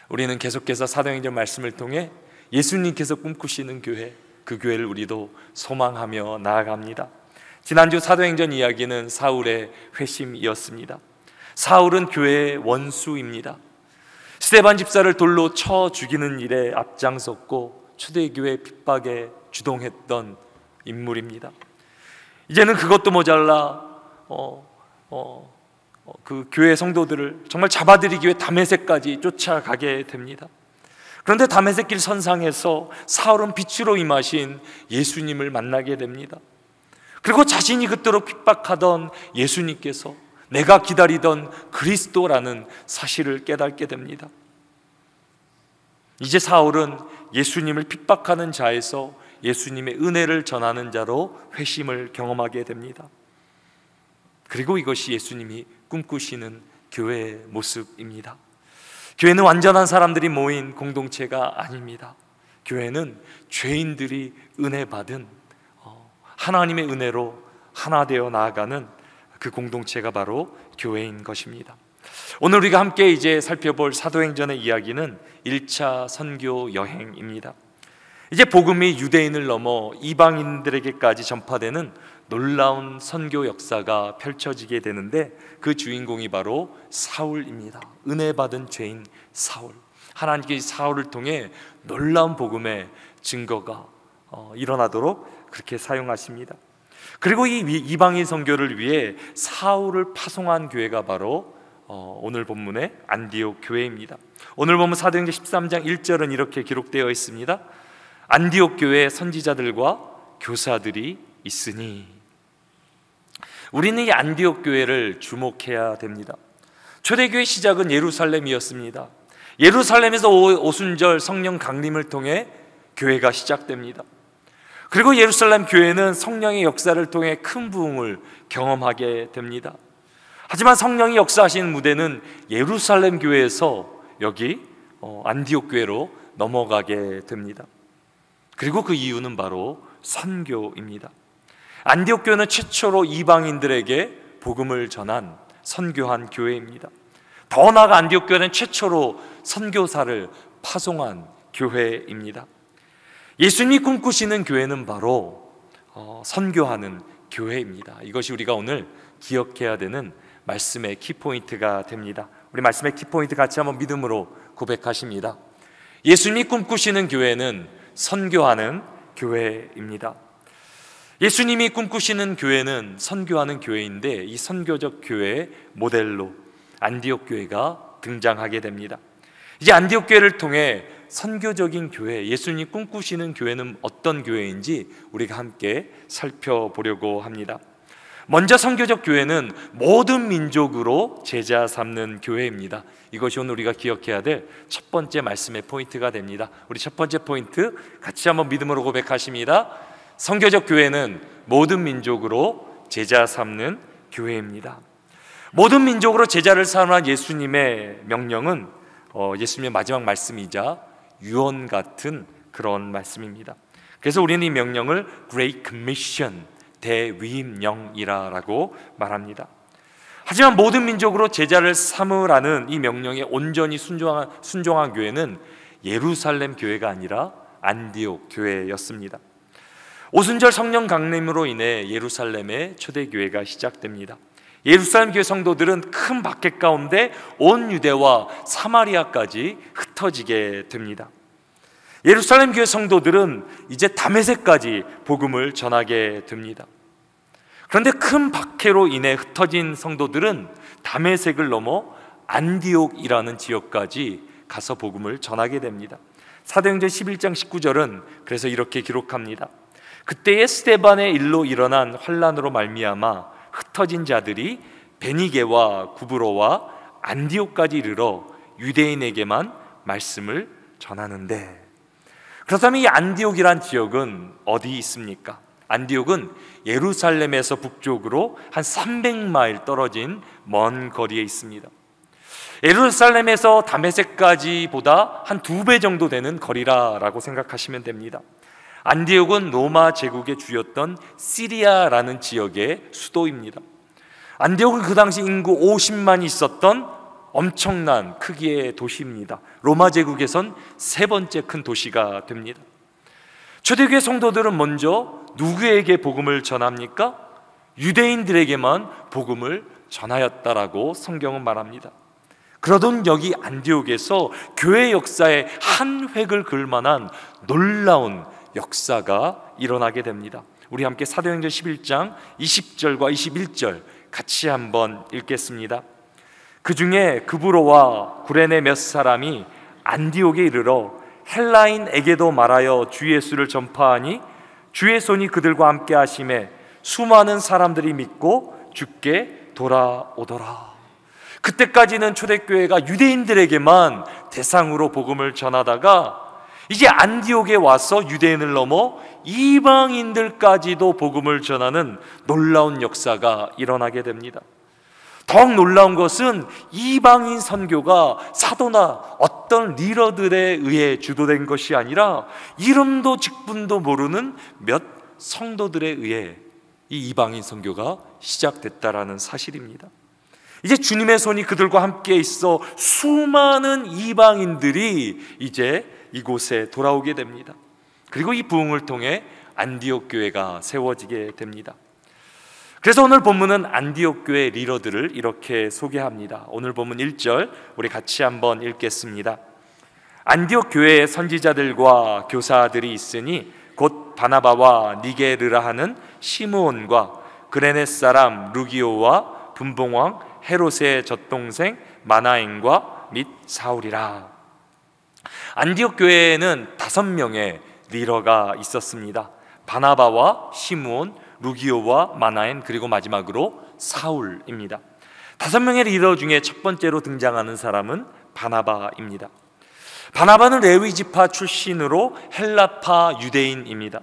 우리는 계속해서 사도행전 말씀을 통해 예수님께서 꿈꾸시는 교회, 그 교회를 우리도 소망하며 나아갑니다. 지난주 사도행전 이야기는 사울의 회심이었습니다. 사울은 교회의 원수입니다. 스데반 집사를 돌로 쳐 죽이는 일에 앞장섰고 초대교회 핍박에 주동했던 인물입니다. 이제는 그것도 모자라 그 교회 성도들을 정말 잡아들이기 위해 다메섹까지 쫓아가게 됩니다. 그런데 다메섹 길 선상에서 사울은 빛으로 임하신 예수님을 만나게 됩니다. 그리고 자신이 그토록 핍박하던 예수님께서 내가 기다리던 그리스도라는 사실을 깨닫게 됩니다. 이제 사울은 예수님을 핍박하는 자에서 예수님의 은혜를 전하는 자로 회심을 경험하게 됩니다. 그리고 이것이 예수님이 꿈꾸시는 교회의 모습입니다. 교회는 완전한 사람들이 모인 공동체가 아닙니다. 교회는 죄인들이 은혜 받은 하나님의 은혜로 하나 되어 나아가는 그 공동체가 바로 교회인 것입니다. 오늘 우리가 함께 이제 살펴볼 사도행전의 이야기는 1차 선교 여행입니다. 이제 복음이 유대인을 넘어 이방인들에게까지 전파되는 놀라운 선교 역사가 펼쳐지게 되는데 그 주인공이 바로 사울입니다. 은혜 받은 죄인 사울. 하나님께서 사울을 통해 놀라운 복음의 증거가 일어나도록 그렇게 사용하십니다. 그리고 이 이방인 선교를 위해 사울을 파송한 교회가 바로 오늘 본문의 안디옥 교회입니다. 오늘 보면 사도행전 13장 1절은 이렇게 기록되어 있습니다. 안디옥 교회에 선지자들과 교사들이 있으니. 우리는 이 안디옥 교회를 주목해야 됩니다. 초대교회 시작은 예루살렘이었습니다. 예루살렘에서 오순절 성령 강림을 통해 교회가 시작됩니다. 그리고 예루살렘 교회는 성령의 역사를 통해 큰 부흥을 경험하게 됩니다. 하지만 성령이 역사하시는 무대는 예루살렘 교회에서 여기 안디옥 교회로 넘어가게 됩니다. 그리고 그 이유는 바로 선교입니다. 안디옥 교회는 최초로 이방인들에게 복음을 전한 선교한 교회입니다. 더 나아가 안디옥 교회는 최초로 선교사를 파송한 교회입니다. 예수님이 꿈꾸시는 교회는 바로 선교하는 교회입니다. 이것이 우리가 오늘 기억해야 되는 말씀의 키포인트가 됩니다. 우리 말씀의 키포인트 같이 한번 믿음으로 고백하십니다. 예수님이 꿈꾸시는 교회는 선교하는 교회입니다. 예수님이 꿈꾸시는 교회는 선교하는 교회인데 이 선교적 교회의 모델로 안디옥 교회가 등장하게 됩니다. 이제 안디옥 교회를 통해 선교적인 교회, 예수님이 꿈꾸시는 교회는 어떤 교회인지 우리가 함께 살펴보려고 합니다. 먼저 선교적 교회는 모든 민족으로 제자 삼는 교회입니다. 이것이 오늘 우리가 기억해야 될 첫 번째 말씀의 포인트가 됩니다. 우리 첫 번째 포인트 같이 한번 믿음으로 고백하십니다. 선교적 교회는 모든 민족으로 제자 삼는 교회입니다. 모든 민족으로 제자를 삼는 예수님의 명령은 예수님의 마지막 말씀이자 유언 같은 그런 말씀입니다. 그래서 우리는 이 명령을 Great Commission, 대위임령이라고 말합니다. 하지만 모든 민족으로 제자를 삼으라는 이 명령에 온전히 순종한 교회는 예루살렘 교회가 아니라 안디옥 교회였습니다. 오순절 성령 강림으로 인해 예루살렘의 초대교회가 시작됩니다. 예루살렘 교회 성도들은 큰 박해 가운데 온 유대와 사마리아까지 흩어지게 됩니다. 예루살렘 교회 성도들은 이제 다메섹까지 복음을 전하게 됩니다. 그런데 큰 박해로 인해 흩어진 성도들은 다메섹을 넘어 안디옥이라는 지역까지 가서 복음을 전하게 됩니다. 사도행전 11장 19절은 그래서 이렇게 기록합니다. 그때의 스데반의 일로 일어난 환난으로 말미암아 흩어진 자들이 베니게와 구브로와 안디옥까지 이르러 유대인에게만 말씀을 전하는데, 그렇다면 이 안디옥이란 지역은 어디 있습니까? 안디옥은 예루살렘에서 북쪽으로 한 300마일 떨어진 먼 거리에 있습니다. 예루살렘에서 다메섹까지보다 한 2배 정도 되는 거리라고 생각하시면 됩니다. 안디옥은 로마 제국의 주였던 시리아라는 지역의 수도입니다. 안디옥은 그 당시 인구 50만이 있었던 엄청난 크기의 도시입니다. 로마 제국에선 세 번째 큰 도시가 됩니다. 초대교회 성도들은 먼저 누구에게 복음을 전합니까? 유대인들에게만 복음을 전하였다라고 성경은 말합니다. 그러던 여기 안디옥에서 교회 역사의 한 획을 그을 만한 놀라운 역사가 일어나게 됩니다. 우리 함께 사도행전 11장 20절과 21절 같이 한번 읽겠습니다. 그 중에 그브로와 구레네 몇 사람이 안디옥에 이르러 헬라인에게도 말하여 주 예수를 전파하니 주의 손이 그들과 함께 하심에 수많은 사람들이 믿고 주께 돌아오더라. 그때까지는 초대교회가 유대인들에게만 대상으로 복음을 전하다가 이제 안디옥에 와서 유대인을 넘어 이방인들까지도 복음을 전하는 놀라운 역사가 일어나게 됩니다. 더욱 놀라운 것은 이방인 선교가 사도나 어떤 리더들에 의해 주도된 것이 아니라 이름도 직분도 모르는 몇 성도들에 의해 이 이방인 선교가 시작됐다라는 사실입니다. 이제 주님의 손이 그들과 함께 있어 수많은 이방인들이 이제 이곳에 돌아오게 됩니다. 그리고 이 부흥을 통해 안디옥 교회가 세워지게 됩니다. 그래서 오늘 본문은 안디옥 교회 리더들을 이렇게 소개합니다. 오늘 본문 1절 우리 같이 한번 읽겠습니다. 안디옥 교회의 선지자들과 교사들이 있으니 곧 바나바와 니게르라 하는 시므온과 그레네 사람 루기오와 분봉왕 헤롯의 젖동생 마나엔과 및 사울이라. 안디옥 교회에는 5명의 리더가 있었습니다. 바나바와 시므온, 루기오와 마나엔, 그리고 마지막으로 사울입니다. 5명의 리더 중에 첫 번째로 등장하는 사람은 바나바입니다. 바나바는 레위 지파 출신으로 헬라파 유대인입니다.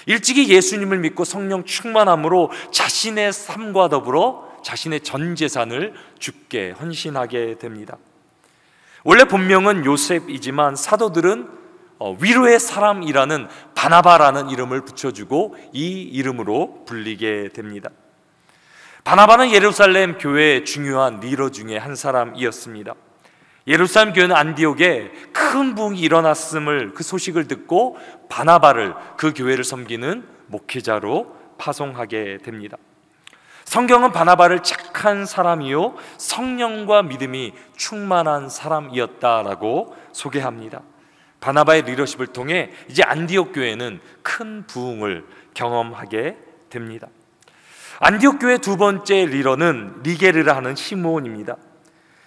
일찍이 예수님을 믿고 성령 충만함으로 자신의 삶과 더불어 자신의 전 재산을 주께 헌신하게 됩니다. 원래 본명은 요셉이지만 사도들은 위로의 사람이라는 바나바라는 이름을 붙여주고 이 이름으로 불리게 됩니다. 바나바는 예루살렘 교회의 중요한 리더 중에 한 사람이었습니다. 예루살렘 교회는 안디옥에 큰 부흥이 일어났음을 그 소식을 듣고 바나바를 그 교회를 섬기는 목회자로 파송하게 됩니다. 성경은 바나바를 착한 사람이요 성령과 믿음이 충만한 사람이었다라고 소개합니다. 바나바의 리더십을 통해 이제 안디옥 교회는 큰 부흥을 경험하게 됩니다. 안디옥 교회 두 번째 리더는 니게르라 하는 시므온입니다.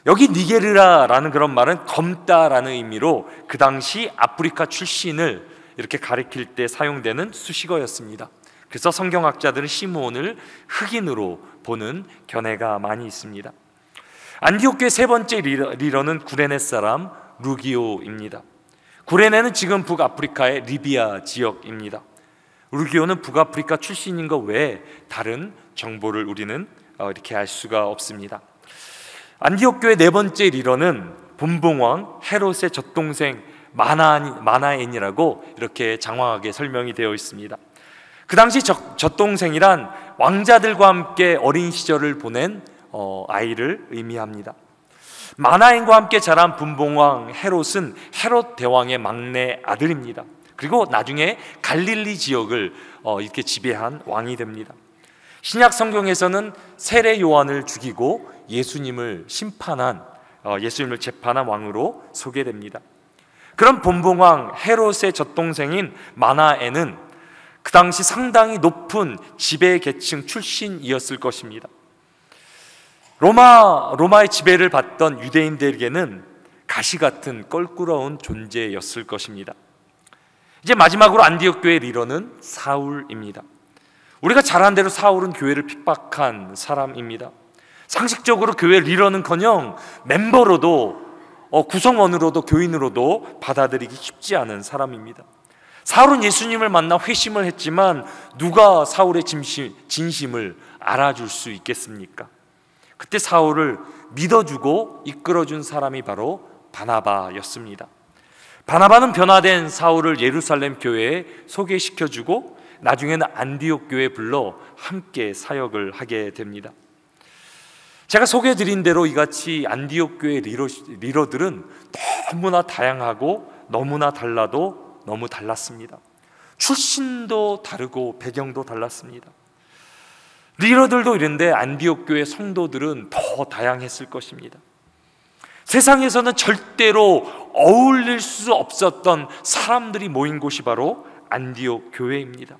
여기 니게르라라는 그런 말은 검다라는 의미로 그 당시 아프리카 출신을 이렇게 가리킬 때 사용되는 수식어였습니다. 그래서 성경학자들은 시므온을 흑인으로 보는 견해가 많이 있습니다. 안디옥 교회 세 번째 리더는 구레네 사람 루기오입니다. 구레네는 지금 북아프리카의 리비아 지역입니다. 루기오는 북아프리카 출신인 것 외에 다른 정보를 우리는 이렇게 알 수가 없습니다. 안디옥 교회 네 번째 리더는 분봉왕 헤롯의 젖동생 마나엔이라고 이렇게 장황하게 설명이 되어 있습니다. 그 당시 젖동생이란 왕자들과 함께 어린 시절을 보낸 아이를 의미합니다. 마나엔과 함께 자란 분봉왕 헤롯은 헤롯 대왕의 막내 아들입니다. 그리고 나중에 갈릴리 지역을 이렇게 지배한 왕이 됩니다. 신약 성경에서는 세례 요한을 죽이고 예수님을 재판한 왕으로 소개됩니다. 그런 분봉왕 헤롯의 젖동생인 마나엔은 그 당시 상당히 높은 지배 계층 출신이었을 것입니다. 로마의 지배를 받던 유대인들에게는 가시 같은 껄끄러운 존재였을 것입니다. 이제 마지막으로 안디옥 교회 리더는 사울입니다. 우리가 잘 아는 대로 사울은 교회를 핍박한 사람입니다. 상식적으로 교회 리더는커녕 멤버로도 구성원으로도 교인으로도 받아들이기 쉽지 않은 사람입니다. 사울은 예수님을 만나 회심을 했지만 누가 사울의 진심을 알아줄 수 있겠습니까? 그때 사울을 믿어주고 이끌어준 사람이 바로 바나바였습니다. 바나바는 변화된 사울을 예루살렘 교회에 소개시켜주고 나중에는 안디옥 교회에 불러 함께 사역을 하게 됩니다. 제가 소개해드린 대로 이같이 안디옥 교회 리더들은 너무나 다양하고 너무나 달라도 너무 달랐습니다. 출신도 다르고 배경도 달랐습니다. 리더들도 이런데 안디옥 교회 성도들은 더 다양했을 것입니다. 세상에서는 절대로 어울릴 수 없었던 사람들이 모인 곳이 바로 안디옥 교회입니다.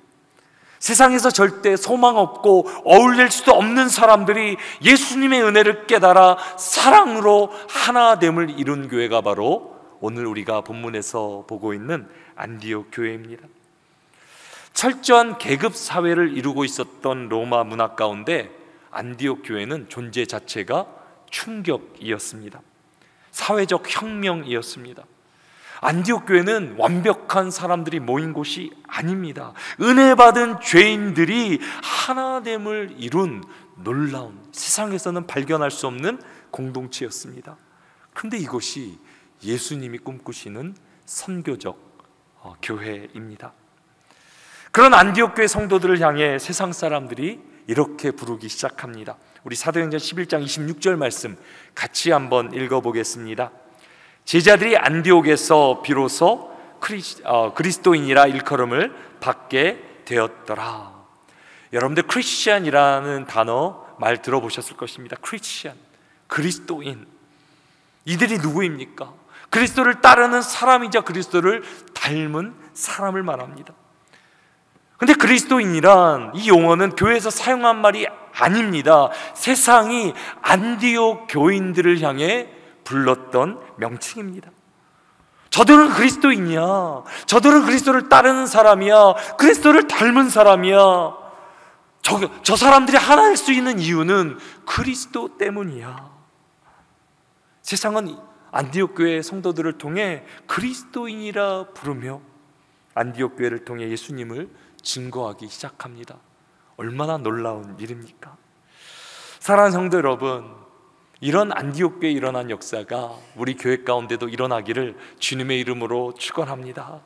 세상에서 절대 소망 없고 어울릴 수도 없는 사람들이 예수님의 은혜를 깨달아 사랑으로 하나됨을 이룬 교회가 바로 오늘 우리가 본문에서 보고 있는 안디옥 교회입니다. 철저한 계급 사회를 이루고 있었던 로마 문화 가운데 안디옥 교회는 존재 자체가 충격이었습니다. 사회적 혁명이었습니다. 안디옥 교회는 완벽한 사람들이 모인 곳이 아닙니다. 은혜 받은 죄인들이 하나됨을 이룬 놀라운, 세상에서는 발견할 수 없는 공동체였습니다. 그런데 이것이 예수님이 꿈꾸시는 선교적 교회입니다. 그런 안디옥 교회 성도들을 향해 세상 사람들이 이렇게 부르기 시작합니다. 우리 사도행전 11장 26절 말씀 같이 한번 읽어보겠습니다. 제자들이 안디옥에서 비로소 그리스도인이라 일컬음을 받게 되었더라. 여러분들 크리스찬이라는 단어 말 들어보셨을 것입니다. 크리스찬, 그리스도인. 이들이 누구입니까? 그리스도를 따르는 사람이자 그리스도를 닮은 사람을 말합니다. 근데 그리스도인이란 이 용어는 교회에서 사용한 말이 아닙니다. 세상이 안디옥 교인들을 향해 불렀던 명칭입니다. 저들은 그리스도인이야. 저들은 그리스도를 따르는 사람이야. 그리스도를 닮은 사람이야. 저 사람들이 하나일 수 있는 이유는 그리스도 때문이야. 세상은 안디옥 교회 성도들을 통해 그리스도인이라 부르며 안디옥 교회를 통해 예수님을 증거하기 시작합니다. 얼마나 놀라운 일입니까? 사랑하는 성도 여러분, 이런 안디옥 교회에 일어난 역사가 우리 교회 가운데도 일어나기를 주님의 이름으로 축원합니다.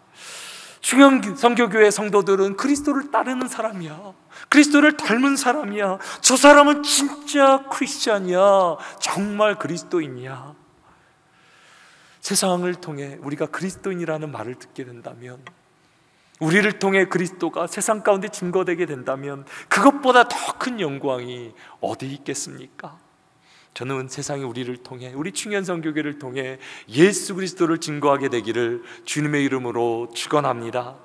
충영 선교교회 성도들은 그리스도를 따르는 사람이야. 그리스도를 닮은 사람이야. 저 사람은 진짜 크리스찬이야. 정말 그리스도인이야. 세상을 통해 우리가 그리스도인이라는 말을 듣게 된다면, 우리를 통해 그리스도가 세상 가운데 증거되게 된다면 그것보다 더 큰 영광이 어디 있겠습니까? 저는 세상이 우리를 통해, 우리 충현선교회를 통해 예수 그리스도를 증거하게 되기를 주님의 이름으로 축원합니다.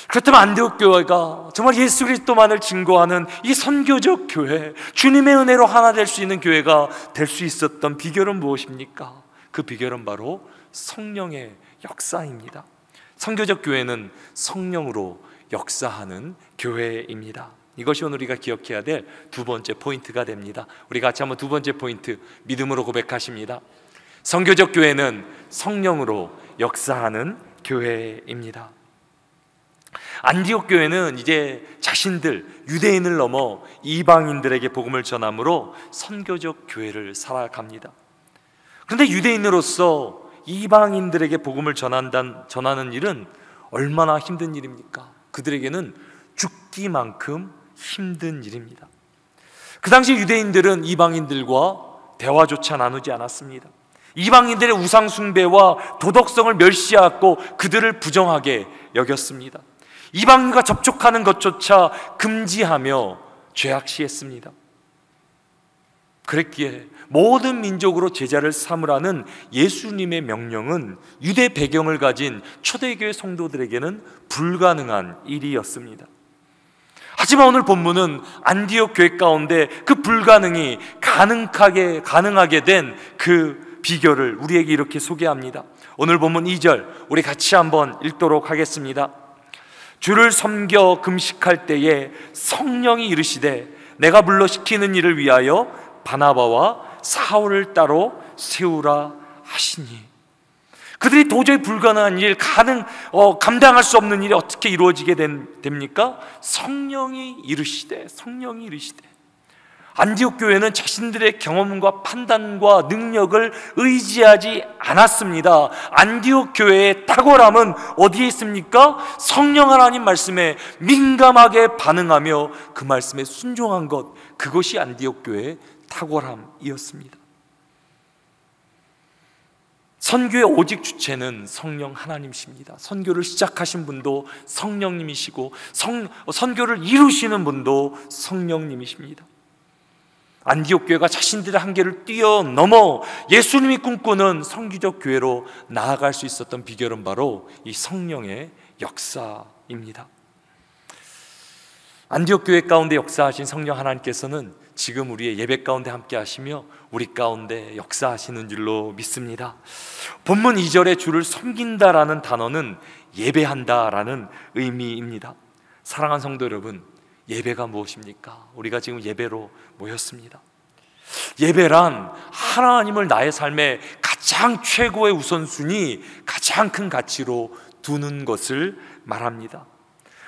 그렇다면 안디옥 교회가 정말 예수 그리스도만을 증거하는 이 선교적 교회, 주님의 은혜로 하나 될 수 있는 교회가 될 수 있었던 비결은 무엇입니까? 그 비결은 바로 성령의 역사입니다. 선교적 교회는 성령으로 역사하는 교회입니다. 이것이 오늘 우리가 기억해야 될 두 번째 포인트가 됩니다. 우리 같이 한번 두 번째 포인트, 믿음으로 고백하십니다. 선교적 교회는 성령으로 역사하는 교회입니다. 안디옥 교회는 이제 자신들, 유대인을 넘어 이방인들에게 복음을 전함으로 선교적 교회를 살아갑니다. 그런데 유대인으로서 이방인들에게 복음을 전하는 일은 얼마나 힘든 일입니까? 그들에게는 죽기만큼 힘든 일입니다. 그 당시 유대인들은 이방인들과 대화조차 나누지 않았습니다. 이방인들의 우상 숭배와 도덕성을 멸시하고 그들을 부정하게 여겼습니다. 이방인과 접촉하는 것조차 금지하며 죄악시했습니다. 그랬기에 모든 민족으로 제자를 삼으라는 예수님의 명령은 유대 배경을 가진 초대교회 성도들에게는 불가능한 일이었습니다. 하지만 오늘 본문은 안디옥 교회 가운데 그 불가능이 가능하게 된 그 비결을 우리에게 이렇게 소개합니다. 오늘 본문 2절 우리 같이 한번 읽도록 하겠습니다. 주를 섬겨 금식할 때에 성령이 이르시되 내가 불러 시키는 일을 위하여 바나바와 사울을 따로 세우라 하시니. 그들이 도저히 불가능한 일, 감당할 수 없는 일이 어떻게 이루어지게 됩니까? 성령이 이르시되. 안디옥 교회는 자신들의 경험과 판단과 능력을 의지하지 않았습니다. 안디옥 교회의 탁월함은 어디에 있습니까? 성령 하나님 말씀에 민감하게 반응하며 그 말씀에 순종한 것, 그것이 안디옥 교회의 탁월함이었습니다. 선교의 오직 주체는 성령 하나님이십니다. 선교를 시작하신 분도 성령님이시고 선교를 이루시는 분도 성령님이십니다. 안디옥 교회가 자신들의 한계를 뛰어넘어 예수님이 꿈꾸는 선교적 교회로 나아갈 수 있었던 비결은 바로 이 성령의 역사입니다. 안디옥 교회 가운데 역사하신 성령 하나님께서는 지금 우리의 예배 가운데 함께 하시며 우리 가운데 역사하시는 줄로 믿습니다. 본문 2절에 주를 섬긴다라는 단어는 예배한다라는 의미입니다. 사랑하는 성도 여러분, 예배가 무엇입니까? 우리가 지금 예배로 모였습니다. 예배란 하나님을 나의 삶의 가장 최고의 우선순위, 가장 큰 가치로 두는 것을 말합니다.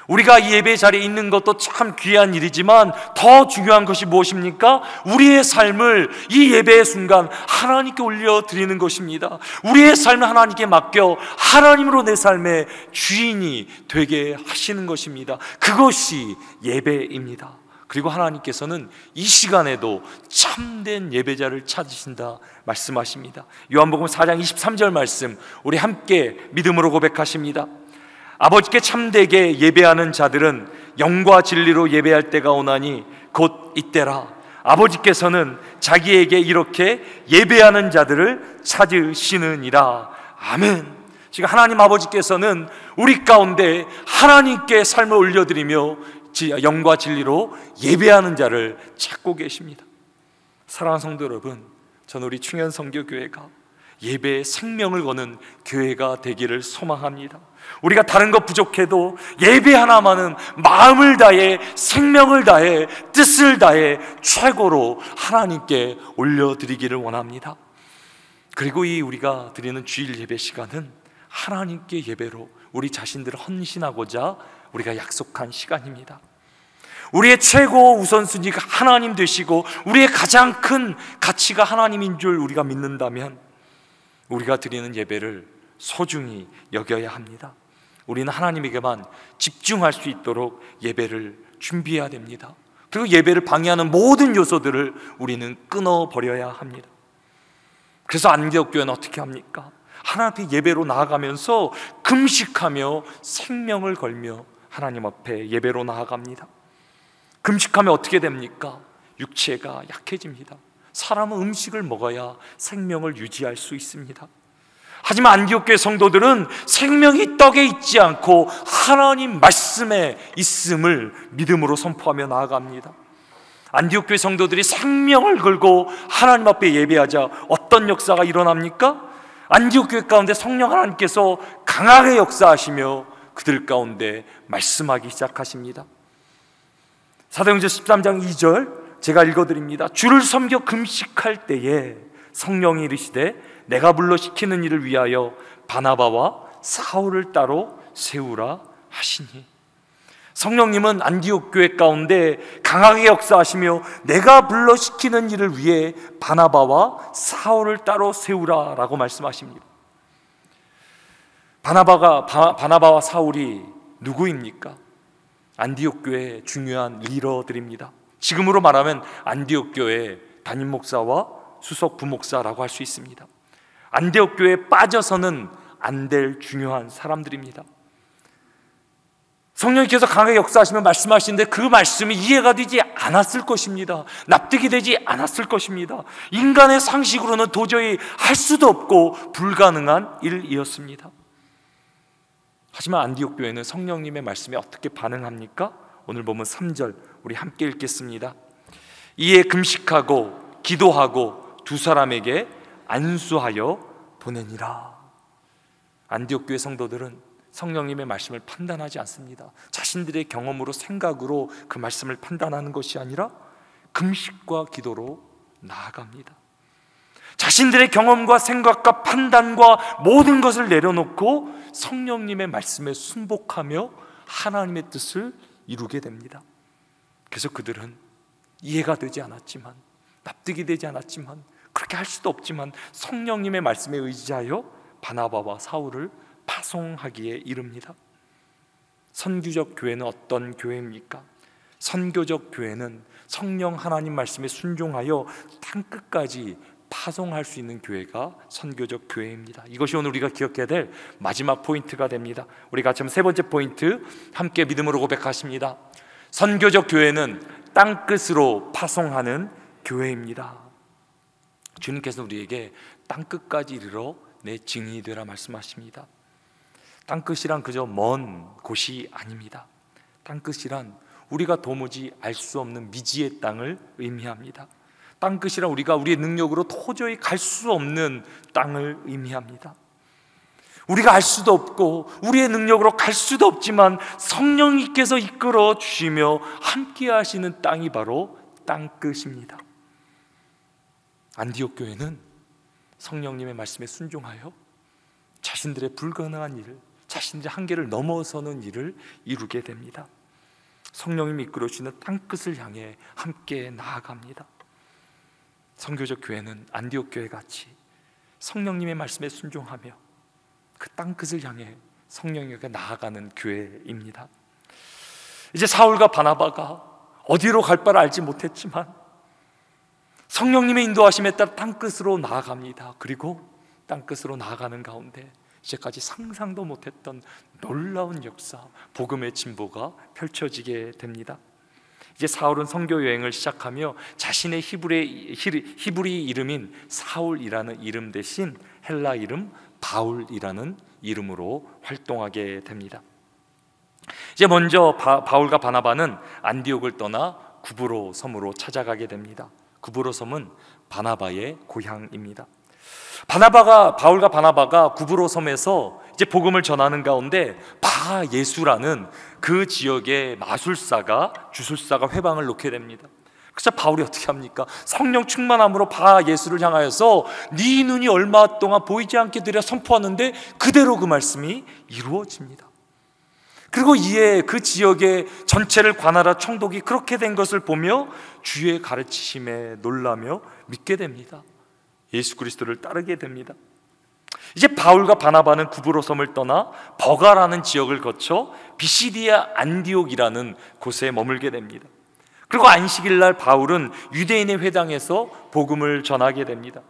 우리가 이 예배 자리에 있는 것도 참 귀한 일이지만 더 중요한 것이 무엇입니까? 우리의 삶을 이 예배의 순간 하나님께 올려드리는 것입니다. 우리의 삶을 하나님께 맡겨 하나님으로 내 삶의 주인이 되게 하시는 것입니다. 그것이 예배입니다. 그리고 하나님께서는 이 시간에도 참된 예배자를 찾으신다 말씀하십니다. 요한복음 4장 23절 말씀, 우리 함께 믿음으로 고백하십니다. 아버지께 참되게 예배하는 자들은 영과 진리로 예배할 때가 오나니 곧 이때라. 아버지께서는 자기에게 이렇게 예배하는 자들을 찾으시느니라. 아멘. 지금 하나님 아버지께서는 우리 가운데 하나님께 삶을 올려드리며 영과 진리로 예배하는 자를 찾고 계십니다. 사랑하는 성도 여러분, 저는 우리 충현선교교회가 예배에 생명을 거는 교회가 되기를 소망합니다. 우리가 다른 것 부족해도 예배 하나만은 마음을 다해, 생명을 다해, 뜻을 다해 최고로 하나님께 올려드리기를 원합니다. 그리고 이 우리가 드리는 주일 예배 시간은 하나님께 예배로 우리 자신들을 헌신하고자 우리가 약속한 시간입니다. 우리의 최고 우선순위가 하나님 되시고 우리의 가장 큰 가치가 하나님인 줄 우리가 믿는다면 우리가 드리는 예배를 소중히 여겨야 합니다. 우리는 하나님에게만 집중할 수 있도록 예배를 준비해야 됩니다. 그리고 예배를 방해하는 모든 요소들을 우리는 끊어버려야 합니다. 그래서 안디옥 교회는 어떻게 합니까? 하나님 앞에 예배로 나아가면서 금식하며 생명을 걸며 하나님 앞에 예배로 나아갑니다. 금식하면 어떻게 됩니까? 육체가 약해집니다. 사람은 음식을 먹어야 생명을 유지할 수 있습니다. 하지만 안디옥 교회 성도들은 생명이 떡에 있지 않고 하나님 말씀에 있음을 믿음으로 선포하며 나아갑니다. 안디옥 교회 성도들이 생명을 걸고 하나님 앞에 예배하자 어떤 역사가 일어납니까? 안디옥 교회 가운데 성령 하나님께서 강하게 역사하시며 그들 가운데 말씀하기 시작하십니다. 사도행전 13장 2절 제가 읽어드립니다. 주를 섬겨 금식할 때에 성령이 이르시되 내가 불러 시키는 일을 위하여 바나바와 사울을 따로 세우라 하시니. 성령님은 안디옥 교회 가운데 강하게 역사하시며 내가 불러 시키는 일을 위해 바나바와 사울을 따로 세우라 라고 말씀하십니다. 바나바와 사울이 누구입니까? 안디옥 교회의 중요한 리더들입니다. 지금으로 말하면 안디옥 교회 담임 목사와 수석 부목사라고 할 수 있습니다. 안디옥 교회에 빠져서는 안 될 중요한 사람들입니다. 성령님께서 강하게 역사하시며 말씀하시는데 그 말씀이 이해가 되지 않았을 것입니다. 납득이 되지 않았을 것입니다. 인간의 상식으로는 도저히 할 수도 없고 불가능한 일이었습니다. 하지만 안디옥 교회는 성령님의 말씀에 어떻게 반응합니까? 오늘 보면 3절 우리 함께 읽겠습니다. 이에 금식하고 기도하고 두 사람에게 안수하여 보내니라. 안디옥 교회 성도들은 성령님의 말씀을 판단하지 않습니다. 자신들의 경험으로 생각으로 그 말씀을 판단하는 것이 아니라 금식과 기도로 나아갑니다. 자신들의 경험과 생각과 판단과 모든 것을 내려놓고 성령님의 말씀에 순복하며 하나님의 뜻을 이루게 됩니다. 그래서 그들은 이해가 되지 않았지만, 납득이 되지 않았지만, 그렇게 할 수도 없지만 성령님의 말씀에 의지하여 바나바와 사울을 파송하기에 이릅니다. 선교적 교회는 어떤 교회입니까? 선교적 교회는 성령 하나님 말씀에 순종하여 땅끝까지 파송할 수 있는 교회가 선교적 교회입니다. 이것이 오늘 우리가 기억해야 될 마지막 포인트가 됩니다. 우리 같이 세 번째 포인트 함께 믿음으로 고백하십니다. 선교적 교회는 땅끝으로 파송하는 교회입니다. 주님께서 우리에게 땅끝까지 이르러 내 증인이 되라 말씀하십니다. 땅끝이란 그저 먼 곳이 아닙니다. 땅끝이란 우리가 도무지 알 수 없는 미지의 땅을 의미합니다. 땅끝이란 우리가 우리의 능력으로 도저히 갈 수 없는 땅을 의미합니다. 우리가 알 수도 없고 우리의 능력으로 갈 수도 없지만 성령님께서 이끌어 주시며 함께 하시는 땅이 바로 땅끝입니다. 안디옥 교회는 성령님의 말씀에 순종하여 자신들의 불가능한 일을, 자신들의 한계를 넘어서는 일을 이루게 됩니다. 성령님이 이끌어 주시는 땅끝을 향해 함께 나아갑니다. 선교적 교회는 안디옥 교회 같이 성령님의 말씀에 순종하며 그 땅끝을 향해 성령님께 나아가는 교회입니다. 이제 사울과 바나바가 어디로 갈 바를 알지 못했지만 성령님의 인도하심에 따라 땅끝으로 나아갑니다. 그리고 땅끝으로 나아가는 가운데 이제까지 상상도 못했던 놀라운 역사, 복음의 진보가 펼쳐지게 됩니다. 이제 사울은 선교 여행을 시작하며 자신의 히브리 이름인 사울이라는 이름 대신 헬라 이름 바울이라는 이름으로 활동하게 됩니다. 이제 먼저 바울과 바나바는 안디옥을 떠나 구브로 섬으로 찾아가게 됩니다. 구브로 섬은 바나바의 고향입니다. 바울과 바나바가 구브로 섬에서 이제 복음을 전하는 가운데 바예수라는 그 지역의 마술사가 주술사가 회방을 놓게 됩니다. 그래서 바울이 어떻게 합니까? 성령 충만함으로 바예수를 향하여서 네 눈이 얼마 동안 보이지 않게 되려 선포하는데 그대로 그 말씀이 이루어집니다. 그리고 이에 그 지역의 전체를 관할한 총독이 그렇게 된 것을 보며 주의 가르치심에 놀라며 믿게 됩니다. 예수 그리스도를 따르게 됩니다. 이제 바울과 바나바는 구브로 섬을 떠나 버가라는 지역을 거쳐 비시디아 안디옥이라는 곳에 머물게 됩니다. 그리고 안식일날 바울은 유대인의 회당에서 복음을 전하게 됩니다.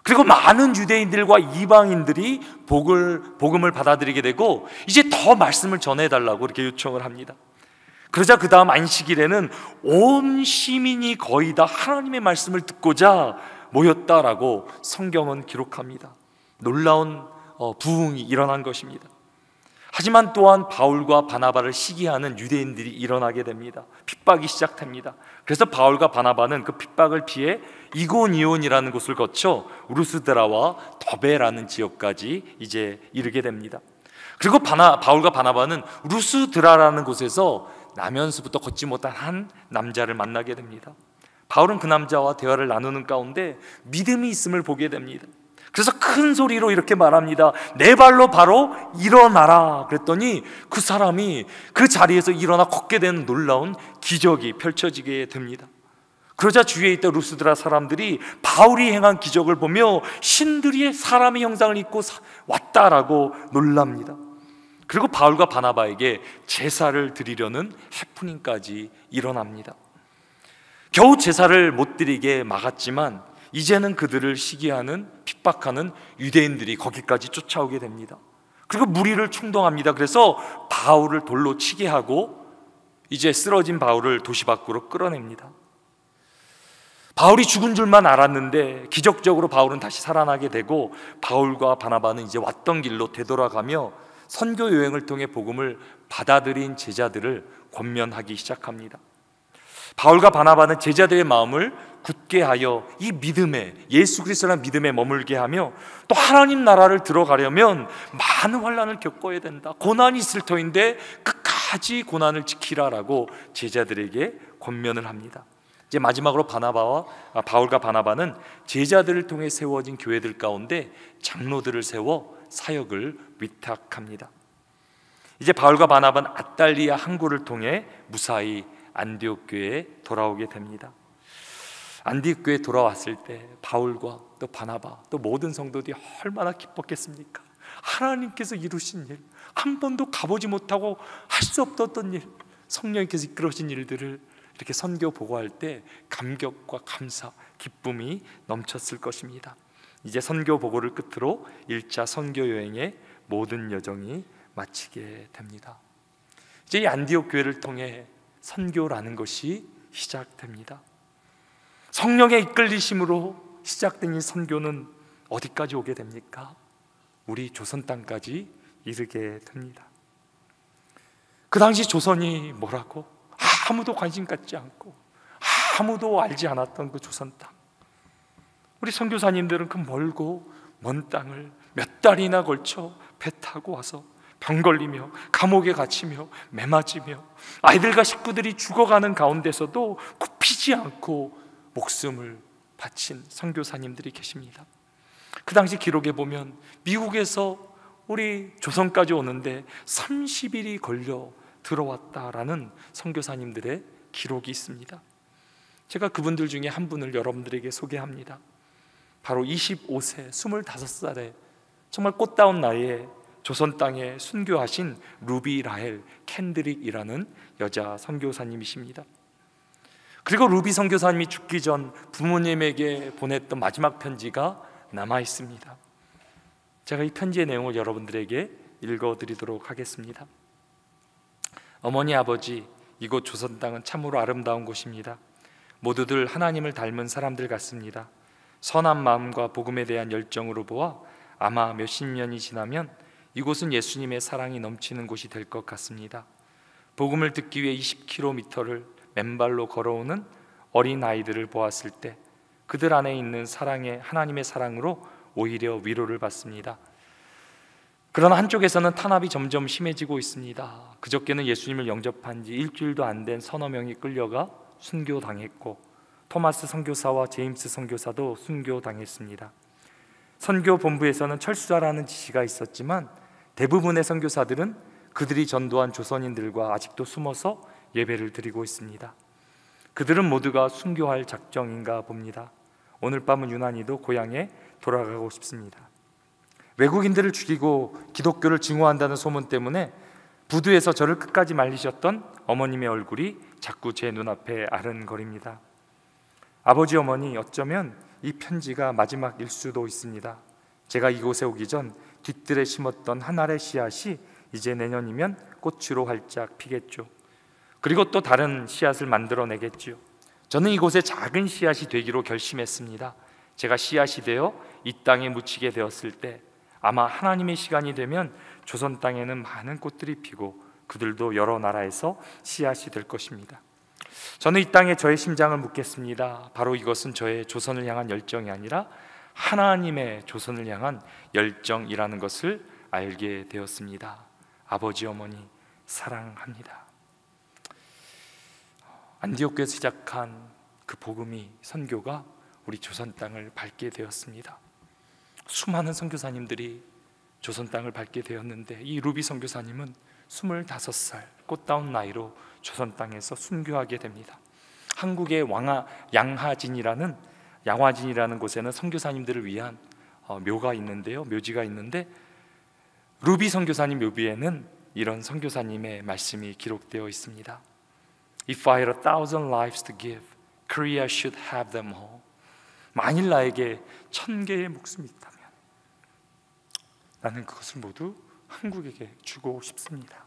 그리고 많은 유대인들과 이방인들이 복음을 받아들이게 되고 이제 더 말씀을 전해달라고 이렇게 요청을 합니다. 그러자 그 다음 안식일에는 온 시민이 거의 다 하나님의 말씀을 듣고자 모였다라고 성경은 기록합니다. 놀라운 부흥이 일어난 것입니다. 하지만 또한 바울과 바나바를 시기하는 유대인들이 일어나게 됩니다. 핍박이 시작됩니다. 그래서 바울과 바나바는 그 핍박을 피해 이고니온이라는 곳을 거쳐 우르스드라와 더베라는 지역까지 이제 이르게 됩니다. 그리고 바울과 바나바는 우르스드라라는 곳에서 나면서부터 걷지 못한 한 남자를 만나게 됩니다. 바울은 그 남자와 대화를 나누는 가운데 믿음이 있음을 보게 됩니다. 그래서 큰 소리로 이렇게 말합니다. 내 발로 바로 일어나라. 그랬더니 그 사람이 그 자리에서 일어나 걷게 되는 놀라운 기적이 펼쳐지게 됩니다. 그러자 주위에 있던 루스드라 사람들이 바울이 행한 기적을 보며 신들이 사람의 형상을 입고 왔다라고 놀랍니다. 그리고 바울과 바나바에게 제사를 드리려는 해프닝까지 일어납니다. 겨우 제사를 못 드리게 막았지만 이제는 그들을 시기하는 핍박하는 유대인들이 거기까지 쫓아오게 됩니다. 그리고 무리를 충동합니다. 그래서 바울을 돌로 치게 하고 이제 쓰러진 바울을 도시 밖으로 끌어냅니다. 바울이 죽은 줄만 알았는데 기적적으로 바울은 다시 살아나게 되고 바울과 바나바는 이제 왔던 길로 되돌아가며 선교 여행을 통해 복음을 받아들인 제자들을 권면하기 시작합니다. 바울과 바나바는 제자들의 마음을 굳게 하여 이 믿음에, 예수 그리스도라는 믿음에 머물게 하며 또 하나님 나라를 들어가려면 많은 환난을 겪어야 된다. 고난이 있을 터인데 끝까지 고난을 지키라라고 제자들에게 권면을 합니다. 이제 마지막으로 바울과 바나바는 제자들을 통해 세워진 교회들 가운데 장로들을 세워 사역을 위탁합니다. 이제 바울과 바나바는 아달리아 항구를 통해 무사히 안디옥 교회에 돌아오게 됩니다. 안디옥 교회에 돌아왔을 때 바울과 또 바나바 또 모든 성도들이 얼마나 기뻤겠습니까? 하나님께서 이루신 일, 한 번도 가보지 못하고 할 수 없었던 일, 성령께서 이끌어진 일들을 이렇게 선교 보고할 때 감격과 감사, 기쁨이 넘쳤을 것입니다. 이제 선교 보고를 끝으로 1차 선교 여행의 모든 여정이 마치게 됩니다. 이제 이 안디옥 교회를 통해 선교라는 것이 시작됩니다. 성령의 이끌리심으로 시작된 이 선교는 어디까지 오게 됩니까? 우리 조선 땅까지 이르게 됩니다. 그 당시 조선이 뭐라고? 아무도 관심 갖지 않고 아무도 알지 않았던 그 조선 땅. 우리 선교사님들은 그 멀고 먼 땅을 몇 달이나 걸쳐 배 타고 와서 병 걸리며 감옥에 갇히며 매 맞으며 아이들과 식구들이 죽어가는 가운데서도 굽히지 않고 목숨을 바친 선교사님들이 계십니다. 그 당시 기록에 보면 미국에서 우리 조선까지 오는데 30일이 걸려 들어왔다라는 선교사님들의 기록이 있습니다. 제가 그분들 중에 한 분을 여러분들에게 소개합니다. 바로 25세, 25살에 정말 꽃다운 나이에 조선 땅에 순교하신 루비 라헬 캔드릭이라는 여자 선교사님이십니다. 그리고 루비 선교사님이 죽기 전 부모님에게 보냈던 마지막 편지가 남아 있습니다. 제가 이 편지의 내용을 여러분들에게 읽어드리도록 하겠습니다. 어머니, 아버지, 이곳 조선 땅은 참으로 아름다운 곳입니다. 모두들 하나님을 닮은 사람들 같습니다. 선한 마음과 복음에 대한 열정으로 보아 아마 몇십 년이 지나면 이곳은 예수님의 사랑이 넘치는 곳이 될 것 같습니다. 복음을 듣기 위해 20km를 맨발로 걸어오는 어린 아이들을 보았을 때 그들 안에 있는 하나님의 사랑으로 오히려 위로를 받습니다. 그러나 한쪽에서는 탄압이 점점 심해지고 있습니다. 그저께는 예수님을 영접한 지 일주일도 안 된 서너 명이 끌려가 순교당했고 토마스 선교사와 제임스 선교사도 순교당했습니다. 선교 본부에서는 철수하라는 지시가 있었지만 대부분의 선교사들은 그들이 전도한 조선인들과 아직도 숨어서 예배를 드리고 있습니다. 그들은 모두가 순교할 작정인가 봅니다. 오늘 밤은 유난히도 고향에 돌아가고 싶습니다. 외국인들을 죽이고 기독교를 증오한다는 소문 때문에 부두에서 저를 끝까지 말리셨던 어머님의 얼굴이 자꾸 제 눈앞에 아른거립니다. 아버지, 어머니, 어쩌면 이 편지가 마지막일 수도 있습니다. 제가 이곳에 오기 전 뒤뜰에 심었던 한 알의 씨앗이 이제 내년이면 꽃으로 활짝 피겠죠. 그리고 또 다른 씨앗을 만들어내겠죠. 저는 이곳에 작은 씨앗이 되기로 결심했습니다. 제가 씨앗이 되어 이 땅에 묻히게 되었을 때 아마 하나님의 시간이 되면 조선 땅에는 많은 꽃들이 피고 그들도 여러 나라에서 씨앗이 될 것입니다. 저는 이 땅에 저의 심장을 묻겠습니다. 바로 이것은 저의 조선을 향한 열정이 아니라 하나님의 조선을 향한 열정이라는 것을 알게 되었습니다. 아버지, 어머니, 사랑합니다. 안디옥 교회에서 시작한 그 복음이, 선교가 우리 조선 땅을 밟게 되었습니다. 수많은 선교사님들이 조선 땅을 밟게 되었는데 이 루비 선교사님은 25살 꽃다운 나이로 조선 땅에서 순교하게 됩니다. 한국의 양화진이라는 곳에는 선교사님들을 위한 묘가 있는데요, 묘지가 있는데 루비 선교사님 묘비에는 이런 선교사님의 말씀이 기록되어 있습니다. If I had 1,000 lives to give, Korea should have them all. 만일 나에게 1,000개의 목숨이 있다면 나는 그것을 모두 한국에게 주고 싶습니다.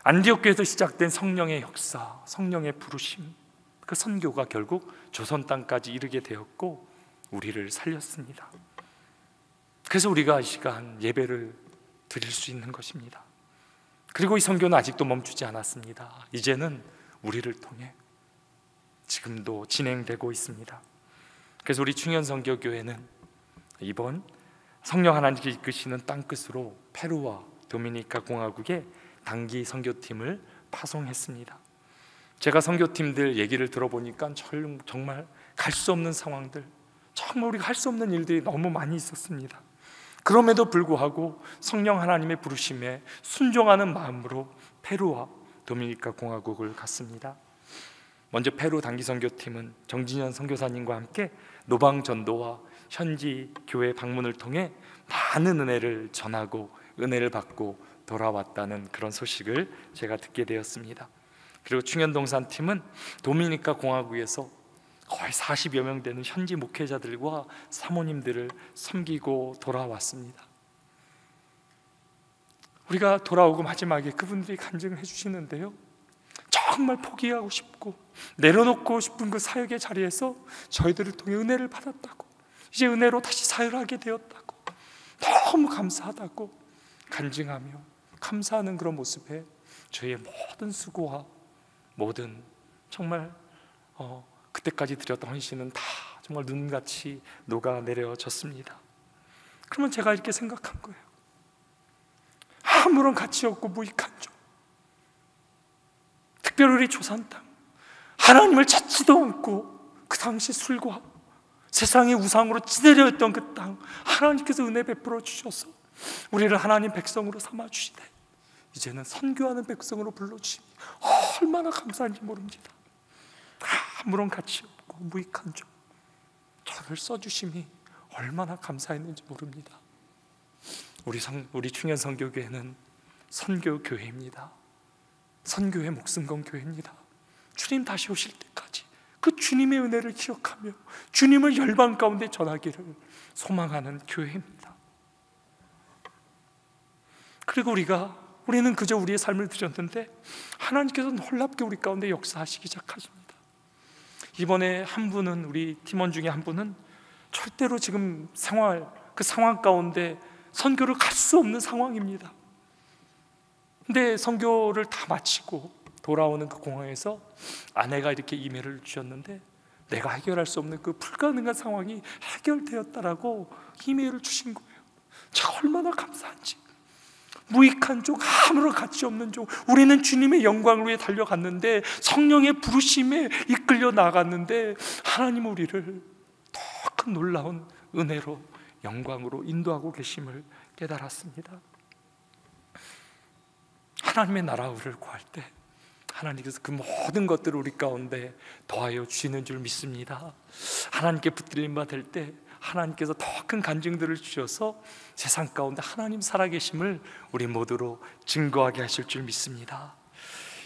안디옥 교회에서 시작된 성령의 역사, 성령의 부르심, 그 선교가 결국 조선 땅까지 이르게 되었고 우리를 살렸습니다. 그래서 우리가 이 시간 예배를 드릴 수 있는 것입니다. 그리고 이 선교는 아직도 멈추지 않았습니다. 이제는 우리를 통해 지금도 진행되고 있습니다. 그래서 우리 충현선교교회는 이번 성령 하나님께 이끄시는 땅끝으로 페루와 도미니카 공화국에 단기 선교팀을 파송했습니다. 제가 선교팀들 얘기를 들어보니까 정말 갈 수 없는 상황들, 정말 우리가 할 수 없는 일들이 너무 많이 있었습니다. 그럼에도 불구하고 성령 하나님의 부르심에 순종하는 마음으로 페루와 도미니카 공화국을 갔습니다. 먼저 페루 단기 선교팀은 정진현 선교사님과 함께 노방 전도와 현지 교회 방문을 통해 많은 은혜를 전하고 은혜를 받고 돌아왔다는 그런 소식을 제가 듣게 되었습니다. 그리고 충현동산 팀은 도미니카 공화국에서 거의 40여 명 되는 현지 목회자들과 사모님들을 섬기고 돌아왔습니다. 우리가 돌아오고 마지막에 그분들이 간증을 해주시는데요, 정말 포기하고 싶고 내려놓고 싶은 그 사역의 자리에서 저희들을 통해 은혜를 받았다고, 이제 은혜로 다시 사역하게 되었다고, 너무 감사하다고 간증하며 감사하는 그런 모습에 저희의 모든 수고와 모든 정말 그때까지 드렸던 헌신은 다 정말 눈같이 녹아내려졌습니다. 그러면 제가 이렇게 생각한 거예요. 아무런 가치 없고 무익한 종, 특별히 우리 조산 땅, 하나님을 찾지도 않고 그 당시 술과 세상의 우상으로 찌들려 있던 그 땅, 하나님께서 은혜 베풀어 주셔서 우리를 하나님 백성으로 삼아 주시되 이제는 선교하는 백성으로 불러주시니 얼마나 감사한지 모릅니다. 아무런 가치 없고 무익한 종, 저를 써주심이 얼마나 감사했는지 모릅니다. 우리 충현 선교교회는 선교교회입니다. 선교의 목숨 건 교회입니다. 주님 다시 오실 때까지 그 주님의 은혜를 기억하며 주님을 열방 가운데 전하기를 소망하는 교회입니다. 그리고 우리는 그저 우리의 삶을 드렸는데 하나님께서 놀랍게 우리 가운데 역사하시기 시작하십니다. 이번에 한 분은, 우리 팀원 중에 한 분은 절대로 지금 그 상황 가운데 선교를 갈 수 없는 상황입니다. 근데 선교를 다 마치고 돌아오는 그 공항에서 아내가 이렇게 이메일을 주셨는데, 내가 해결할 수 없는 그 불가능한 상황이 해결되었다라고 이메일을 주신 거예요. 제가 얼마나 감사한지. 무익한 종, 아무런 가치 없는 종, 우리는 주님의 영광을 위해 달려갔는데, 성령의 부르심에 이끌려 나갔는데 하나님은 우리를 더 큰 놀라운 은혜로, 영광으로 인도하고 계심을 깨달았습니다. 하나님의 나라를 구할 때 하나님께서 그 모든 것들을 우리 가운데 더하여 주시는 줄 믿습니다. 하나님께 붙들림 받을 때 하나님께서 더 큰 간증들을 주셔서 세상 가운데 하나님 살아계심을 우리 모두로 증거하게 하실 줄 믿습니다.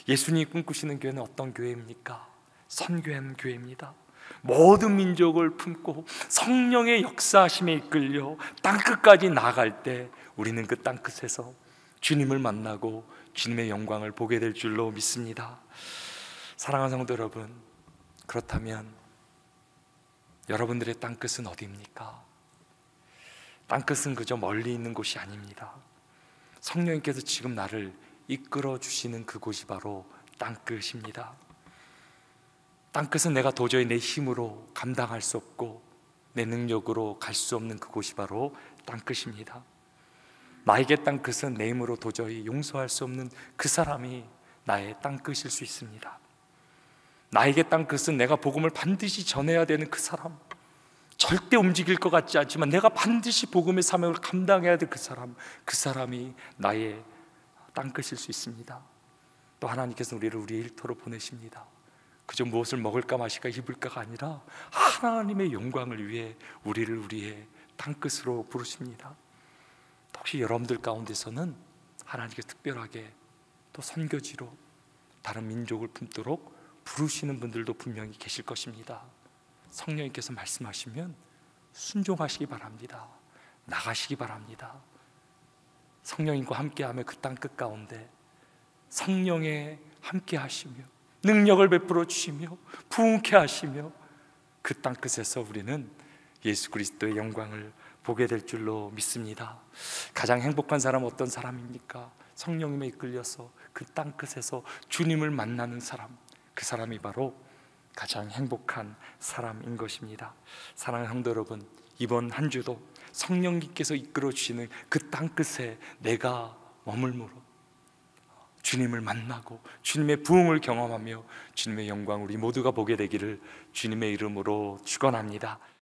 예수님이 꿈꾸시는 교회는 어떤 교회입니까? 선교하는 교회입니다. 모든 민족을 품고 성령의 역사하심에 이끌려 땅끝까지 나아갈 때 우리는 그 땅끝에서 주님을 만나고 주님의 영광을 보게 될 줄로 믿습니다. 사랑하는 성도 여러분, 그렇다면 여러분들의 땅끝은 어디입니까? 땅끝은 그저 멀리 있는 곳이 아닙니다. 성령님께서 지금 나를 이끌어 주시는 그곳이 바로 땅끝입니다. 땅끝은 내가 도저히 내 힘으로 감당할 수 없고 내 능력으로 갈 수 없는 그곳이 바로 땅끝입니다. 나에게 땅끝은 내 힘으로 도저히 용서할 수 없는 그 사람이 나의 땅끝일 수 있습니다. 나에게 땅끝은 내가 복음을 반드시 전해야 되는 그 사람, 절대 움직일 것 같지 않지만 내가 반드시 복음의 사명을 감당해야 될 그 사람이 나의 땅끝일 수 있습니다. 또 하나님께서 우리의 일터로 보내십니다. 그저 무엇을 먹을까 마실까 입을까가 아니라 하나님의 영광을 위해 우리의 땅끝으로 부르십니다. 혹시 여러분들 가운데서는 하나님께서 특별하게 또 선교지로 다른 민족을 품도록 부르시는 분들도 분명히 계실 것입니다. 성령님께서 말씀하시면 순종하시기 바랍니다. 나가시기 바랍니다. 성령님과 함께하며 그 땅끝 가운데 성령에 함께하시며 능력을 베풀어 주시며 부흥케 하시며 그 땅끝에서 우리는 예수 그리스도의 영광을 보게 될 줄로 믿습니다. 가장 행복한 사람은 어떤 사람입니까? 성령님에 이끌려서 그 땅끝에서 주님을 만나는 사람, 그 사람이 바로 가장 행복한 사람인 것입니다. 사랑하는 성도 여러분, 이번 한 주도 성령님께서 이끌어 주시는 그 땅끝에 내가 머물므로 주님을 만나고 주님의 부흥을 경험하며 주님의 영광 우리 모두가 보게 되기를 주님의 이름으로 축원합니다.